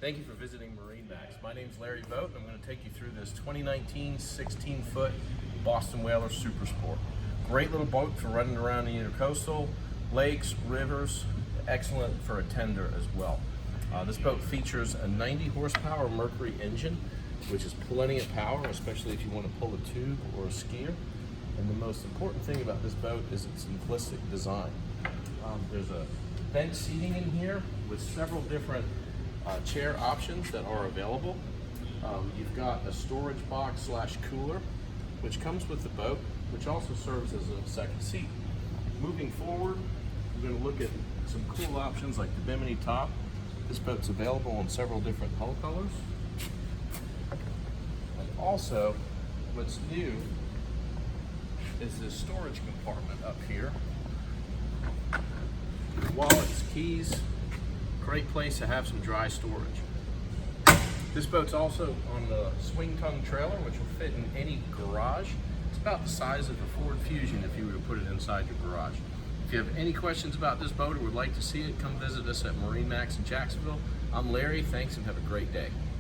Thank you for visiting MarineMax. My name is Larry Vogt, and I'm going to take you through this 2019 16-foot Boston Whaler Super Sport. Great little boat for running around the intercoastal, lakes, rivers, excellent for a tender as well. This boat features a 90 horsepower Mercury engine, which is plenty of power, especially if you want to pull a tube or a skier. And the most important thing about this boat is its simplistic design. There's a bench seating in here with several different chair options that are available. You've got a storage box / cooler, which comes with the boat, which also serves as a second seat. Moving forward, we're going to look at some cool options like the bimini top. This boat's available in several different hull colors. And also, what's new is this storage compartment up here. Wallets, keys, great place to have some dry storage. This boat's also on the swing tongue trailer, which will fit in any garage. It's about the size of a Ford Fusion if you were to put it inside your garage. If you have any questions about this boat or would like to see it, come visit us at MarineMax in Jacksonville. I'm Larry, thanks and have a great day.